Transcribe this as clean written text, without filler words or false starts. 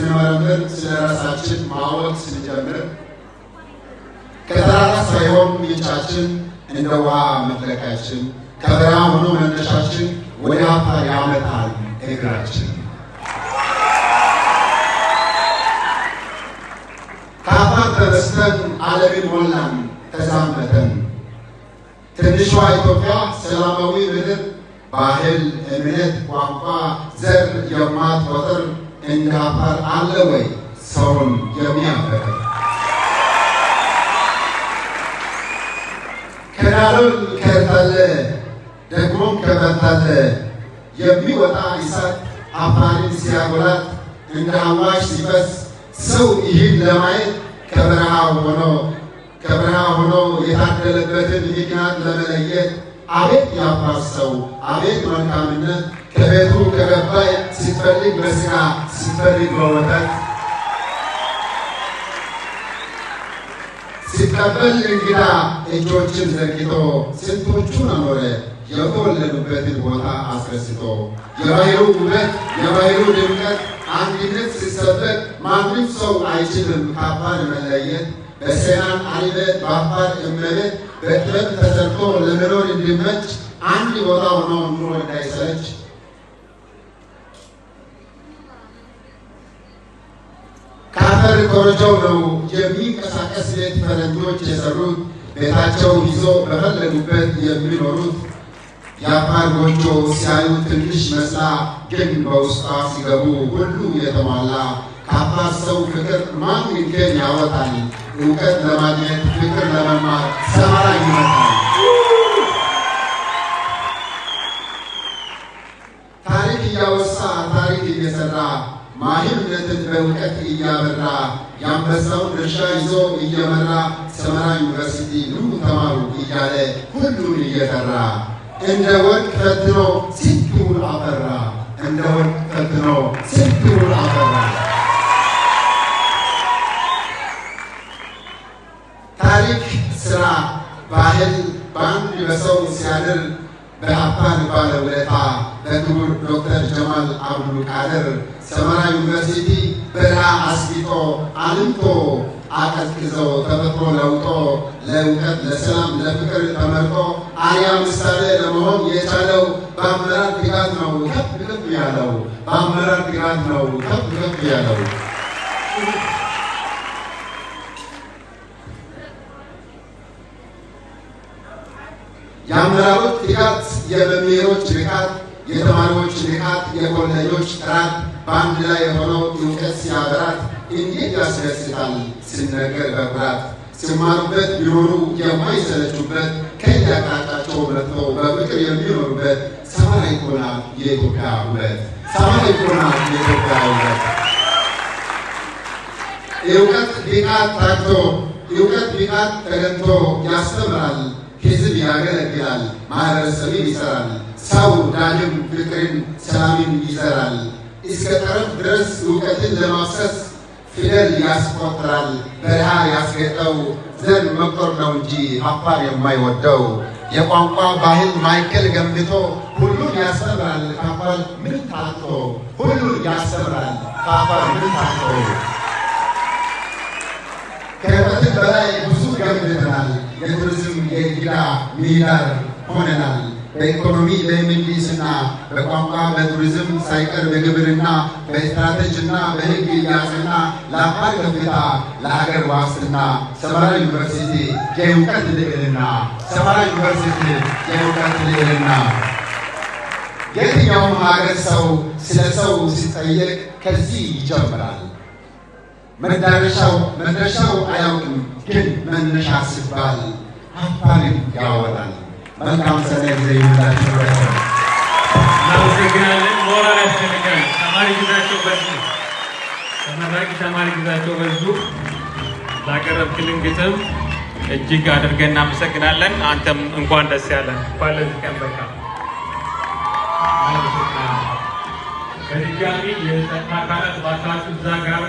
ስንመረምር ስለራሳችን ማወቅ ስንጀምር ከተራራ ሳይሆን ምንጫችን እንደ ውሃ መፍለቂያችን ከበረሃ ሆኖ መነሻችን ወደ አፋር ያመጣል እግራችን። ከአፋር ተነስተን ዓለምን ሞላን ተዛመተን። ትንሿ ኢትዮጵያ ሰላማዊ ምድር ባህል፣ እምነት፣ ቋንቋ፣ ዘር የማትቆጥር እንደ አፋር አለ ወይ ሰውን የሚያፈቅር? ከዳሎል ከርታለ ደግሞም ከበርታለ የሚወጣ እሳት አፋርን ሲያጎላት እንደ አዋሽ ሲፈስ ሰው ይህን ለማየት ከበረሃ ሆኖ የታደለበትን ምክንያት ለመለየት አቤት የአፋር ሰው አቤት መልካምነት ከቤቱ ከገባ ሲፈልግ በስጋ ሲፈልግ በወተት ሲቀበል እንግዳ እጆችን ዘርግቶ ስንቶቹን አኖረ የተወለዱበትን ቦታ አስረስቶ። የባህሉ ውበት የባህሉ ድምቀት አንድነት ሲሰበክ ማንም ሰው አይችልም ከአፋር መለየት። በሰላም አልበት በአፋር እመቤት በጥበብ ተሰርቶ ለመኖር እንዲመች አንድ ቦታ ሆኖ ኑሮ እንዳይሰለች ከአፈር ኮረጆው ነው የሚንቀሳቀስ ቤት ፈረንጆች የሰሩት ቤታቸው ይዞ በፈለጉበት የሚኖሩት። የአፋር ጎጆ ሲያዩ ትንሽ መስላ ግን በውስጧ ሲገቡ ሁሉ የተሟላ። ከአፋር ሰው ፍቅር ማን እንከን ያወጣል? እውቀት ለማግኘት ፍቅር ለመማር ሰማራ ይመጣል። ታሪክ እያወሳ ታሪክ እየሰራ ማህበረሰብን በእውቀት እያበራ የአንበሳውን ድርሻ ይዞ እየመራ ሰመራ ዩኒቨርሲቲ ኑ ተማሩ እያለ ሁሉን እየጠራ እንደ ወርቅ ፈትኖ ስንቱን አፈራ። እንደ ወርቅ ፈትኖ ስንቱን አፈራ። ታሪክ ስራ ባህል በአንድ በሰው ሲያድር በአፋር ባለውለታ በክቡር ዶክተር ጀማል አብዱል ቃድር ሰመራ ዩኒቨርሲቲ በረሃ አስጊጦ አልምቶ አቀዝቅዞ ተፈጥሮ ለውጦ ለእውቀት ለሰላም ለፍቅር ተመርጦ አርያ ምሳሌ ለመሆን የቻለው በአመራር ድጋፍ ነው ከፍ ከፍ ያለው። በአመራር ድጋፍ ነው ከፍ ከፍ ያለው። የአመራሮች ድጋፍ የመምህሮች ንቃት የተማሪዎች ንቃት የኮሌጆች ጥራት በአንድ ላይ የሆነው እውቀት ሲያበራት እንዴት ያስደስታል ሲነገር በኩራት። ሲማሩበት ቢኖሩ የማይሰለቹበት ከየአቅጣጫቸው መጥቶ በፍቅር የሚኖሩበት ሰማራ ይሆናል የኢትዮጵያ ውበት። ሰማራ ይሆናል የኢትዮጵያ ውበት። እውቀት ቢቃት ታክቶ እውቀት ቢቃት ተገንቶ ያስተምራል። ሕዝብ ያገለግላል ማህበረሰብን ይሰራል። ሰው ዳግም ፍቅርን ሰላምን ይዘራል። እስከ ጠረፍ ድረስ እውቀትን ለማፍሰስ ፊደል ያስቆጥራል። በረሃ ያስጌጠው ዘር መቁጠር ነው እንጂ አፋር የማይወደው። የቋንቋ ባህል ማዕከል ገንብቶ ሁሉን ያስተምራል ከአፋር ምን ታጥቶ። ሁሉን ያስተምራል ከአፋር ምን ታጥቶ። ከበትን በላይ ብዙ ገንብተናል። የቱሪዝም የእንግዳ ምህዳር ሆነናል። በኢኮኖሚ በምህንድስና በቋንቋ በቱሪዝም ሳይቀር በግብርና በስትራቴጂና በሕግ እያጽና ለአፋር ከፍታ ለሀገር ዋስትና ሰመራ ዩኒቨርሲቲ የእውቀት ልዕልና። ሰመራ ዩኒቨርሲቲ የእውቀት ልዕልና። የትኛውም ሀገር ሰው ስለ ሰው ሲጠየቅ ከዚህ ይጀምራል። መድረሻው አያውቅም ግን መነሻ ሲባል አፋርን ያወራል። መልካም ሰነ ጊዜ ይሁንላችሁ። እናመሰግናለን። ሞራል ያስፈልጋል። ተማሪ ግዛቸው በዙ ተመራቂ ተማሪ ግዛቸው በዙ ላቀረብክልን ግጥም እጅግ አድርገን እናመሰግናለን። አንተም እንኳን ደስ ያለን። እንኳን ለዚህ ቀን በቃ። በድጋሚ የጸጥታ አካላት ባካችሁ እዛ ጋር